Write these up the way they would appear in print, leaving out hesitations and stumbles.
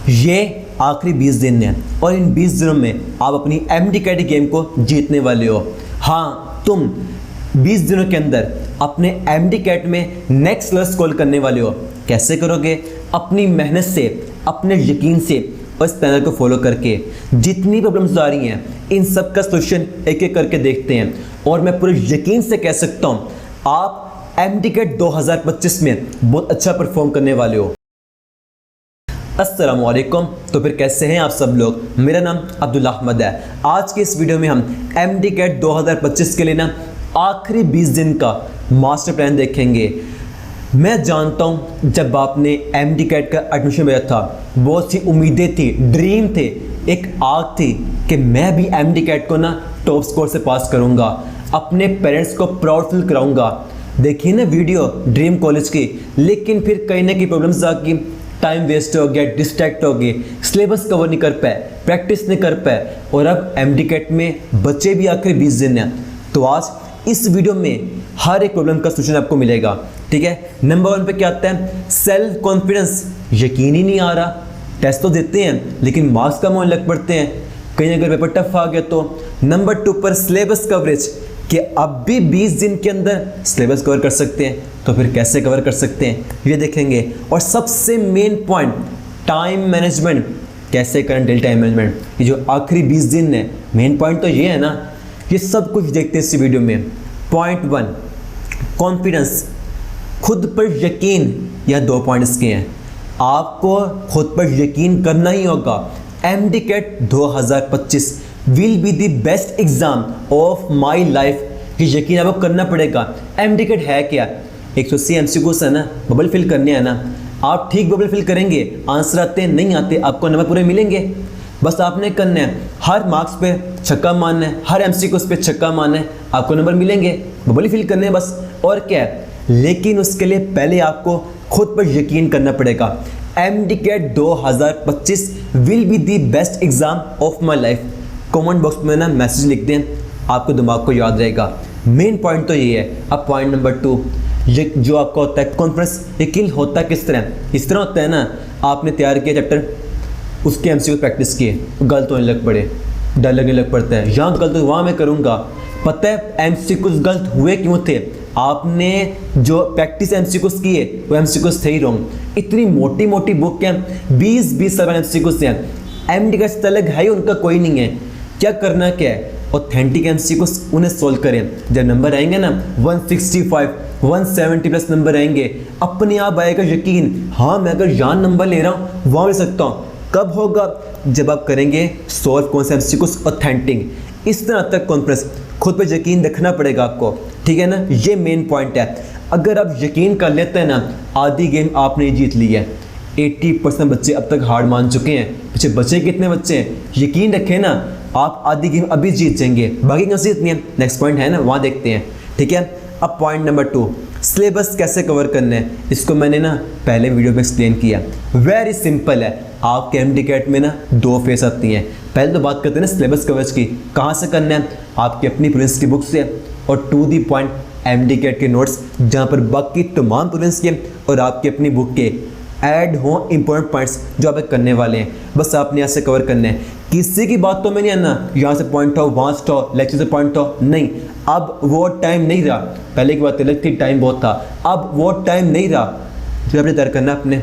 ये आखिरी 20 दिन हैं और इन 20 दिनों में आप अपनी एमडी कैटी गेम को जीतने वाले हो। हाँ, तुम 20 दिनों के अंदर अपने एमडी कैट में नेक्स्ट लेवल स्कोर करने वाले हो। कैसे करोगे? अपनी मेहनत से, अपने यकीन से और इस पैनल को फॉलो करके। जितनी प्रॉब्लम्स आ रही हैं इन सब का सोल्यूशन एक एक करके देखते हैं और मैं पूरे यकीन से कह सकता हूँ आप एमडी कैट 2025 में बहुत अच्छा परफॉर्म करने वाले हो। अस्सलामुअलैकुम। तो फिर कैसे हैं आप सब लोग? मेरा नाम अब्दुल्ला अहमद है। आज के इस वीडियो में हम एमडी कैट 2025 के लिए ना आखिरी 20 दिन का मास्टर प्लान देखेंगे। मैं जानता हूं जब आपने एमडी कैट का एडमिशन लिया था बहुत सी उम्मीदें थी, ड्रीम थे, एक आग थी कि मैं भी एमडी कैट को ना टॉप स्कोर से पास करूंगा, अपने पेरेंट्स को प्राउड फील कराऊंगा। देखिए ना वीडियो ड्रीम कॉलेज की, लेकिन फिर कहीं ना कहीं प्रॉब्लम्स आ गई, टाइम वेस्ट हो गया, डिस्ट्रैक्ट हो गए, सिलेबस कवर नहीं कर पाए, प्रैक्टिस नहीं कर पाए और अब एमडी कैट में बच्चे भी आखिर 20 दिन हैं। तो आज इस वीडियो में हर एक प्रॉब्लम का सोल्यूशन आपको मिलेगा। ठीक है, नंबर 1 पे क्या आता है? Self confidence. यकीन ही नहीं आ रहा, टेस्ट तो देते हैं लेकिन मार्क्स कम होने लग पड़ते हैं, कहीं अगर पेपर टफ आ गया तो। नंबर 2 पर सिलेबस कवरेज, कि अब भी 20 दिन के अंदर सिलेबस कवर कर सकते हैं, तो फिर कैसे कवर कर सकते हैं ये देखेंगे। और सबसे मेन पॉइंट टाइम मैनेजमेंट, कैसे करें डेली टाइम मैनेजमेंट। ये जो आखिरी 20 दिन है, मेन पॉइंट तो ये है ना, ये सब कुछ देखते हैं इस वीडियो में। पॉइंट 1 कॉन्फिडेंस, खुद पर यकीन। यह 2 पॉइंट्स के हैं, आपको खुद पर यकीन करना ही होगा। MD CAT 2025 will be the best exam of my life. ये यकीन आपको करना पड़ेगा। एमडी कैट है क्या? 180 एमसीक्यूज है ना, बबल फिल करने हैं ना। आप ठीक बबल फिल करेंगे, आंसर आते हैं नहीं आते, आपको नंबर पूरे मिलेंगे। बस आपने करना है, हर मार्क्स पे छक्का मारना है, हर एमसीक्यूज पे छक्का मारना है, आपको नंबर मिलेंगे। बबल फिल करने हैं बस, और क्या है। लेकिन उसके लिए पहले आपको खुद पर यकीन करना पड़ेगा। MD CAT 2025 will be the best exam of my life. Comment box में ना मैसेज लिख दें, आपको दिमाग को याद रहेगा। मेन पॉइंट तो ये है। अब पॉइंट नंबर 2, ये जो आपका होता है कॉन्फिडेंस, यकीन होता किस तरह? इस तरह होता है ना, आपने तैयार किया चैप्टर, उसके एमसीक्यू प्रैक्टिस किए, गलत होने लग पड़े, डर लगने लग पड़ता है, यहाँ गलत वहाँ मैं करूँगा। पता है एमसीक्यूज गलत हुए क्यों थे? आपने जो प्रैक्टिस एमसीक्यूज किए वो एमसीक्यूज थे ही रॉन्ग। इतनी मोटी मोटी बुक हैं, 20-20 एमसीक्यूज हैं, एमडी कैट अलग है ही उनका कोई नहीं है। क्या करना क्या है? ऑथेंटिक एमसीक्यूज उन्हें सोल्व करें। जब नंबर आएंगे ना 165 170 प्लस नंबर आएंगे, अपने आप आएगा यकीन, हाँ मैं अगर यहाँ नंबर ले रहा हूँ वहाँ ले सकता हूँ। कब होगा? जब आप करेंगे सॉल्व कौन से एमसीक्यूज ऑथेंटिक। इस तरह तक कॉन्फिडेंस, खुद पे यकीन रखना पड़ेगा आपको। ठीक है ना, ये मेन पॉइंट है। अगर आप यकीन कर लेते हैं ना, आधी गेम आपने जीत ली है। 80% बच्चे अब तक हार मान चुके हैं, पीछे बचे कितने बच्चे हैं? यकीन रखें ना, आप आधी गेम अभी जीत जाएंगे, बाकी कैसे जितनी है। नेक्स्ट पॉइंट है ना, वहाँ देखते हैं। ठीक है, अब पॉइंट नंबर 2 सिलेबस कैसे कवर करना है। इसको मैंने ना पहले वीडियो में एक्सप्लेन किया। वेरी सिंपल है। आपके एमडी कैट में ना 2 फेस आती हैं। पहले तो बात करते हैं ना सिलेबस कवरेज की, कहाँ से करना है? आपकी अपनी प्रिंस की बुक से, और to the point MD CAT के नोट्स, जहाँ पर बाकी तमाम प्रिंस के और आपकी अपनी बुक के ऐड हो इंपॉर्टेंट पॉइंट्स जो आप करने वाले हैं। बस आपने यहाँ से कवर करना है। किसी की बात तो मैं नहीं आना, यहाँ से पॉइंट हो, वहाँ से हो, लेक्चर से पॉइंट हो, नहीं। अब वो टाइम नहीं रहा। पहले की बात अलग थी, टाइम बहुत था, अब वो टाइम नहीं रहा। जो आपने तैयार करना अपने,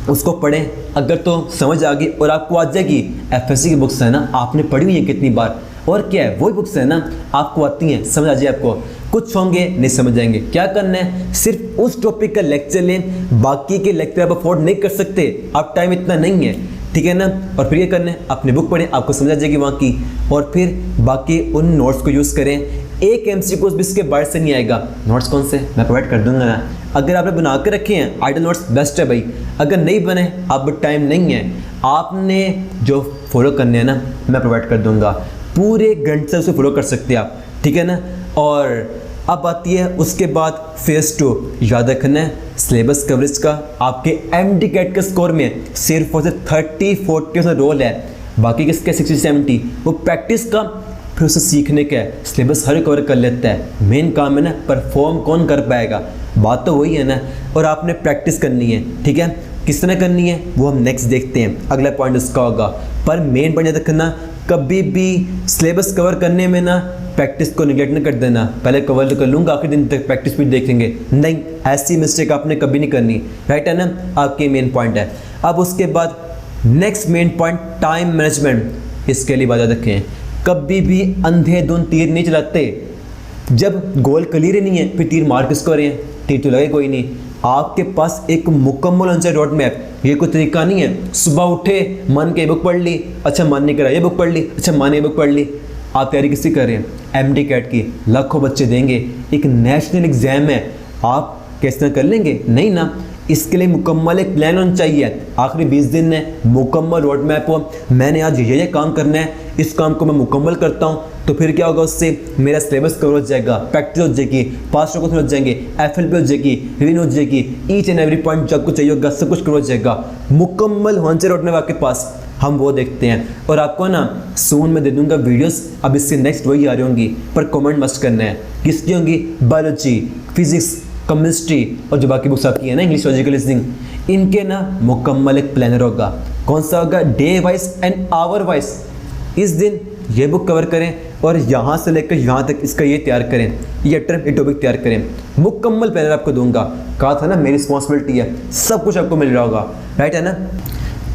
उसको पढ़ें। अगर तो समझ आ गई और आपको आ जाएगी, एफएससी की बुक्स है ना, आपने पढ़ी हुई है कितनी बार, और क्या है वही बुक्स है ना, आपको आती हैं, समझ आ जाए आपको। कुछ होंगे नहीं समझ आएंगे, क्या करना है? सिर्फ उस टॉपिक का लेक्चर लें, बाकी के लेक्चर आप अफोर्ड नहीं कर सकते, आप टाइम इतना नहीं है। ठीक है ना, और फिर ये करना है, अपनी बुक पढ़ें, आपको समझ आ जाएगी वहाँ की, और फिर बाकी उन नोट्स को यूज़ करें। एक एमसीक्यूज भी इसके बाहर से नहीं आएगा। नोट्स कौन से? मैं प्रोवाइड कर दूंगा ना। अगर आपने बना कर रखे हैं आइडल नोट्स, बेस्ट है भाई। अगर नहीं बने, अब टाइम नहीं है, आपने जो फॉलो करने हैं ना, मैं प्रोवाइड कर दूंगा। पूरे घंटे से उसे फॉलो कर सकते हैं आप। ठीक है ना, और अब आती है उसके बाद फेज 2। याद रखना है सिलेबस कवरेज का आपके एमडी कैट के स्कोर में सिर्फ और सिर्फ 30-40% रोल है, बाकी किसके 60-70 वो प्रैक्टिस का, फिर उसे सीखने का है। सिलेबस हर कवर कर लेता है, मेन काम है ना परफॉर्म कौन कर पाएगा, बात तो वही है ना। और आपने प्रैक्टिस करनी है। ठीक है, किस तरह करनी है वो हम नेक्स्ट देखते हैं, अगला पॉइंट उसका होगा। पर मेन पॉइंट याद रखना, कभी भी सिलेबस कवर करने में ना प्रैक्टिस को निगलेक्ट न कर देना, पहले कवर कर लूँगा आखिर दिन तक प्रैक्टिस भी देखेंगे, नहीं, ऐसी मिस्टेक आपने कभी नहीं करनी, राइट है ना। आपके मेन पॉइंट है। अब उसके बाद next main point time management, इसके लिए बात रखें, कभी भी अंधेधुंध तीर नहीं चलाते। जब गोल क्लियर ही नहीं है फिर तीर मार किसको रहे हैं, तीर तो लगे कोई नहीं। आपके पास एक मुकम्मल आंसर रोड मैप, ये कोई तरीका नहीं है सुबह उठे मन के बुक पढ़ ली, अच्छा मन नहीं करा ये बुक पढ़ ली, अच्छा मन ये बुक पढ़ ली। आप तैयारी किसकी कर रहे हैं, एमडी कैट की, लाखों बच्चे देंगे, एक नेशनल एग्जाम है, आप कैसे कर लेंगे, नहीं ना। इसके लिए मुकम्मल एक प्लान होना चाहिए, आखिरी 20 दिन है, मुकम्मल रोड मैप हो, मैंने आज ये काम करना है, इस काम को मैं मुकम्मल करता हूँ तो फिर क्या होगा, उससे मेरा सिलेबस कवर हो जाएगा, प्रैक्टिस हो जाएगी, पास क्वेश्चन हो जाएंगे, एफएलपी हो जाएगी, रिवीजन हो जाएगी, ईच एंड एवरी पॉइंट जो आपको चाहिए होगा सब कुछ कवर हो जाएगा, मुकम्मल होने रोड मैप आपके पास। हम वो देखते हैं और आपको ना सून में दे दूंगा वीडियोस, अब इससे नेक्स्ट वही आ रही होंगी, पर कमेंट मस्ट करना है किसकी होंगी, बायोलॉजी, फिजिक्स, केमिस्ट्री और जो बाकी बुक्स आपकी है ना इंग्लिश, लॉजिकल रीजनिंग, इनके ना मुकम्मल एक प्लानर होगा। कौन सा होगा, day wise and hour wise, इस दिन ये बुक कवर करें और यहाँ से लेकर यहाँ तक इसका ये तैयार करें, ये टॉपिक तैयार करें, मुकम्मल प्लानर आपको दूंगा। कहा था ना मेरी रिस्पॉन्सिबिलिटी है, सब कुछ आपको मिल रहा होगा, राइट है ना।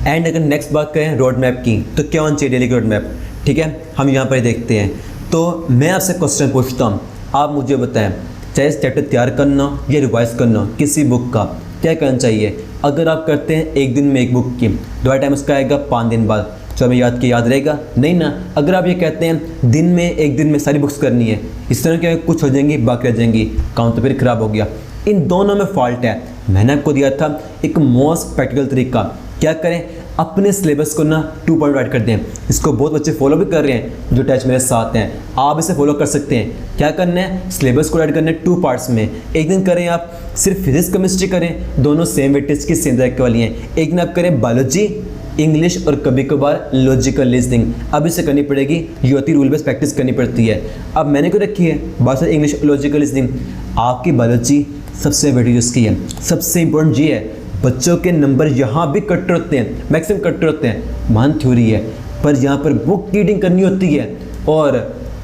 एंड अगर नेक्स्ट बात करें रोड मैप की, तो क्या होना चाहिए डेली रोड मैप, ठीक है, हम यहाँ पर देखते हैं। तो मैं आपसे क्वेश्चन पूछता हूँ, आप मुझे बताएं, चाहे चैप्टर तैयार करना या रिवाइज करना किसी बुक का, क्या करना चाहिए। अगर आप करते हैं एक दिन में एक बुक की, दोबारा टाइम उसका आएगा 5 दिन बाद, तो हमें याद रहेगा, नहीं ना। अगर आप ये कहते हैं दिन में एक दिन में सारी बुक्स करनी है, इस तरह क्या कुछ हो जाएंगी बाकी रह जाएंगी, काम तो फिर ख़राब हो गया। इन दोनों में फॉल्ट है। मैंने आपको दिया था एक मोस्ट प्रैक्टिकल तरीका, क्या करें, अपने सिलेबस को ना 2 पॉइंट ऐड कर दें। इसको बहुत बच्चे फॉलो भी कर रहे हैं जो टच मेरे साथ हैं, आप इसे फॉलो कर सकते हैं। क्या करना है, सिलेबस को ऐड करना है 2 पार्ट्स में। एक दिन करें आप सिर्फ फिजिक्स केमिस्ट्री करें, दोनों सेम वेटेज की सेम तरह वाली हैं। एक दिन आप करें बायोलॉजी, इंग्लिश और कभी कभार लॉजिकल रीजनिंग। अब इसे करनी पड़ेगी, ये होती रूल बेस्ड प्रैक्टिस करनी पड़ती है। अब मैंने क्यों रखी है बात इंग्लिश लॉजिकल रीजनिंग, आपकी बायोलॉजी सबसे वेटेज उसकी है, सबसे इंपॉर्टेंट ये है। बच्चों के नंबर यहाँ भी कट्टर होते हैं, मैक्सिमम कट्टर होते हैं, मान थ्योरी है, पर यहाँ पर बुक रीडिंग करनी होती है और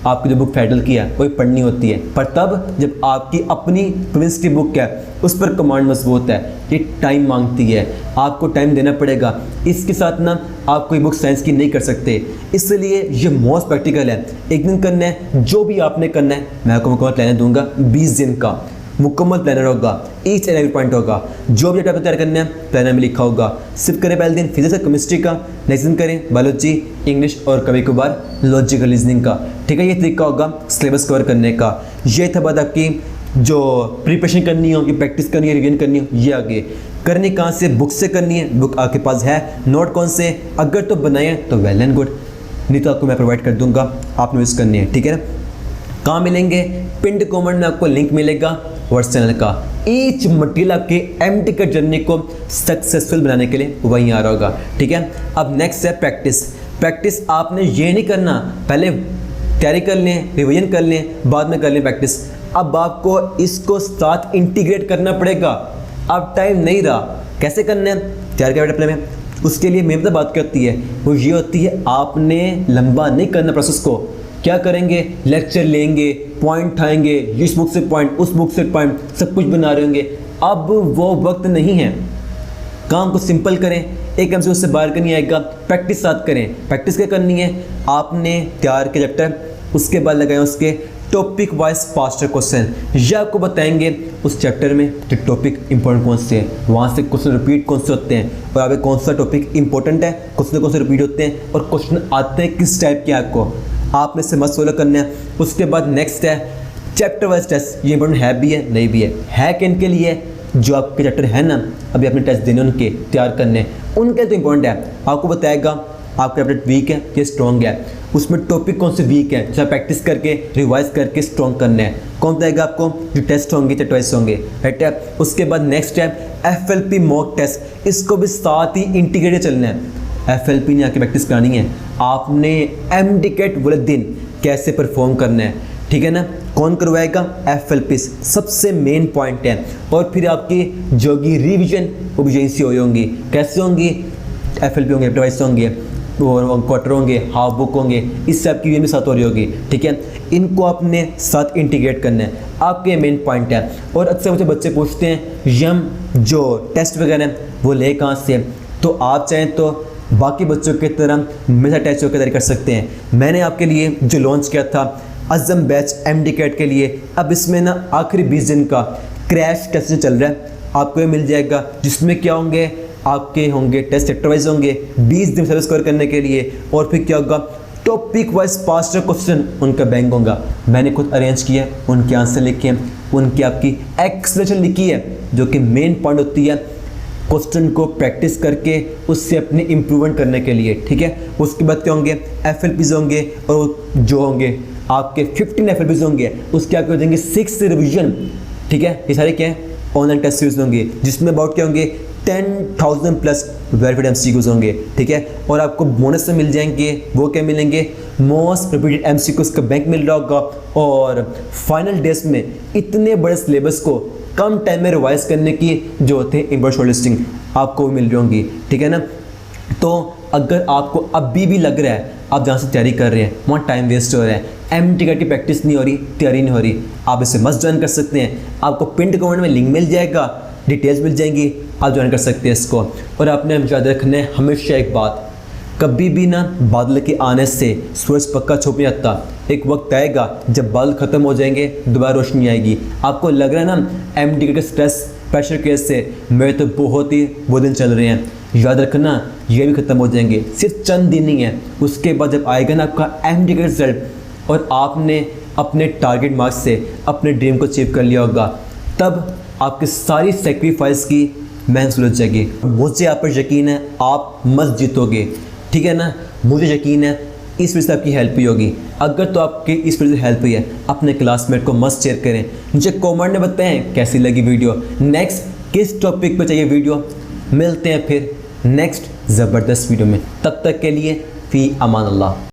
आपकी जो बुक फैडल की है वही पढ़नी होती है, पर तब जब आपकी अपनी प्रिंस की बुक है उस पर कमांड मजबूत है। ये टाइम मांगती है, आपको टाइम देना पड़ेगा। इसके साथ ना आप कोई बुक साइंस की नहीं कर सकते, इसलिए ये मोस्ट प्रैक्टिकल है। एक दिन करना है, जो भी आपने करना है मैं आपको मुकम्मल प्लान दूंगा, 20 दिन का मुकम्मल प्लानर होगा, ईच एंड एवरी पॉइंट होगा, जो भी टॉपिक तैयार करना है प्लानर में लिखा होगा। सिर्फ करें पहले दिन फिजिक्स और केमिस्ट्री का, नेक्स्ट दिन करें बायोलॉजी, इंग्लिश और कभी कभार लॉजिकल रीजनिंग का, ठीक है। ये तरीका होगा सिलेबस कवर करने का। ये था बात आपकी जो प्रिपरेशन करनी हो, कि प्रैक्टिस करनी है, रिवीजन करनी हो, ये आगे करनी कहाँ से, बुक से करनी है। बुक आपके पास है, नोट कौन से, अगर तो बनाए तो वेल एंड गुड, नहीं तो आपको मैं प्रोवाइड कर दूंगा, आपने यूज़ करनी है, ठीक है ना। कहाँ मिलेंगे, पिंड कमेंट में आपको लिंक मिलेगा व्हाट्स चैनल का। ईच मटेरियल आपके एमडी के जर्नी को सक्सेसफुल बनाने के लिए वहीं आ रहा होगा, ठीक है। अब नेक्स्ट है प्रैक्टिस। प्रैक्टिस आपने ये नहीं करना पहले तैयारी कर लें, रिवीजन कर लें, बाद में कर लें प्रैक्टिस। अब आपको इसको साथ इंटीग्रेट करना पड़ेगा, अब टाइम नहीं रहा। कैसे करना है, तैयार कर अपने में, उसके लिए मेरी बात करती है वो ये होती है, आपने लंबा नहीं करना प्रोसेस को। क्या करेंगे, लेक्चर लेंगे, पॉइंट उठाएंगे, इस बुक से पॉइंट, उस बुक से पॉइंट, सब कुछ बना रहे होंगे। अब वो वक्त नहीं है, काम को सिंपल करें, एक एमसीक्यू से बाहर का नहीं आएगा, प्रैक्टिस साथ करें। प्रैक्टिस क्या करनी है, आपने तैयार के चैप्टर, उसके बाद लगाए उसके टॉपिक वाइज पास्ट क्वेश्चन, ये आपको बताएंगे उस चैप्टर में जो टॉपिक इंपॉर्टेंट कौन से हैं, वहाँ से क्वेश्चन रिपीट कौन से होते हैं, और आगे कौन सा टॉपिक इंपॉर्टेंट है, क्वेश्चन कौन से रिपीट होते हैं, और क्वेश्चन आते हैं किस टाइप के, आपने से मत सोल्व करना है। उसके बाद नेक्स्ट है चैप्टर वाइज टेस्ट, ये इंपॉर्टेंट है भी है नहीं भी है कि इनके लिए जो आपके चैप्टर है ना अभी अपने टेस्ट देने उनके तैयार करने, उनके तो इंपॉर्टेंट है। आपको बताएगा आपका चैप्टर वीक है या स्ट्रॉन्ग है, उसमें टॉपिक कौन से वीक है, जैसे प्रैक्टिस करके रिवाइज करके स्ट्रॉन्ग करना है। कौन बताएगा आपको, जो टेस्ट होंगे चाहे ट्वाइस होंगे, राइट है। उसके बाद नेक्स्ट है FLP मॉक टेस्ट, इसको भी साथ ही इंटीग्रेटेड चलना है। FLP ने आके प्रैक्टिस करानी है, आपने MD कैट वाले दिन कैसे परफॉर्म करना है, ठीक है ना। कौन करवाएगा? FLP सबसे मेन पॉइंट है। और फिर आपकी जो होगी रिविजन वो भी यहीं से होंगी। कैसे होंगी? FLP होंगे, डिवाइस होंगे और क्वार्टर होंगे, हाफ बुक होंगे, इससे आपकी भी साथ हो रही होगी। ठीक है, इनको आपने साथ इंटीग्रेट करना है, आपके मेन पॉइंट है। और अक्सर मुझे बच्चे पूछते हैं यम जो टेस्ट वगैरह हैं वो ले कहाँ से? तो आप चाहें तो बाकी बच्चों की तरह मेरे साथ टेस्ट वगैरह कर सकते हैं। मैंने आपके लिए जो लॉन्च किया था अज़म बैच MD-CAT के लिए, अब इसमें ना आखिरी 20 दिन का क्रैश टेस्ट चल रहा है, आपको ये मिल जाएगा, जिसमें क्या होंगे? आपके होंगे टेस्ट सेक्टर वाइज होंगे 20 दिन सर्विस कवर करने के लिए। और फिर क्या होगा? टॉपिक वाइज पास्ट क्वेश्चन उनका बैंक होगा, मैंने खुद अरेंज किया, उनके आंसर लिखे हैं, उनकी आपकी एक्सप्लेनेशन लिखी है, जो कि मेन पॉइंट होती है क्वेश्चन को प्रैक्टिस करके उससे अपने इम्प्रूवमेंट करने के लिए। ठीक है, उसके बाद क्या होंगे? FLPs होंगे, और जो होंगे आपके 15 FLPs होंगे, उसके आपके हो जाएंगे 6 रिविजन। ठीक है, ये सारे क्या है? ऑनलाइन टेस्ट सीरीज होंगे, जिसमें अबाउट क्या होंगे? 10,000 प्लस वेरीफाइड MCQs होंगे। ठीक है, और आपको बोनस में मिल जाएंगे, वो क्या मिलेंगे? मोस्ट रिपीटेड MCQs का बैंक मिल रहा होगा, और फाइनल डेज में इतने बड़े सिलेबस को कम टाइम में रिवाइज करने की जो होते हैं इंपोर्ट शॉर्ट लिस्टिंग आपको मिल रही होंगी। ठीक है ना, तो अगर आपको अभी भी लग रहा है आप जहाँ से तैयारी कर रहे हैं वहाँ टाइम वेस्ट हो रहा है, MD-CAT की प्रैक्टिस नहीं हो रही, तैयारी नहीं हो रही, आप इसे मस्ट ज्वाइन कर सकते हैं। आपको पिन कमेंट में लिंक मिल जाएगा, डिटेल्स मिल जाएंगी, आप ज्वाइन कर सकते हैं इसको। और आपने याद रखना है हमेशा एक बात, कभी भी ना बादल के आने से सूरज पक्का छुप नहीं जाता, एक वक्त आएगा जब बादल ख़त्म हो जाएंगे, दोबारा रोशनी आएगी। आपको लग रहा है ना MD-CAT के स्ट्रेस प्रेशर केस से मेरे तो बहुत ही वो दिन चल रहे हैं, याद रखना ये भी ख़त्म हो जाएंगे, सिर्फ चंद दिन ही है। उसके बाद जब आएगा ना आपका MD-CAT रिजल्ट और आपने अपने टारगेट मार्क्स से अपने ड्रीम को अचीव कर लिया होगा, तब आपकी सारी सेक्रीफाइस की मेहनत सुलझ जाएगी। मुझे आप पर यकीन है, आप मस्त जीतोगे। ठीक है ना, मुझे यकीन है इस वजह से आपकी हेल्प ही होगी। अगर तो आपकी इस वजह से हेल्प हुई है, अपने क्लासमेट को मस्त शेयर करें, मुझे कमेंट में बताएं कैसी लगी वीडियो, नेक्स्ट किस टॉपिक पर चाहिए वीडियो। मिलते हैं फिर नेक्स्ट ज़बरदस्त वीडियो में, तब तक के लिए फ़ी अमान अल्लाह।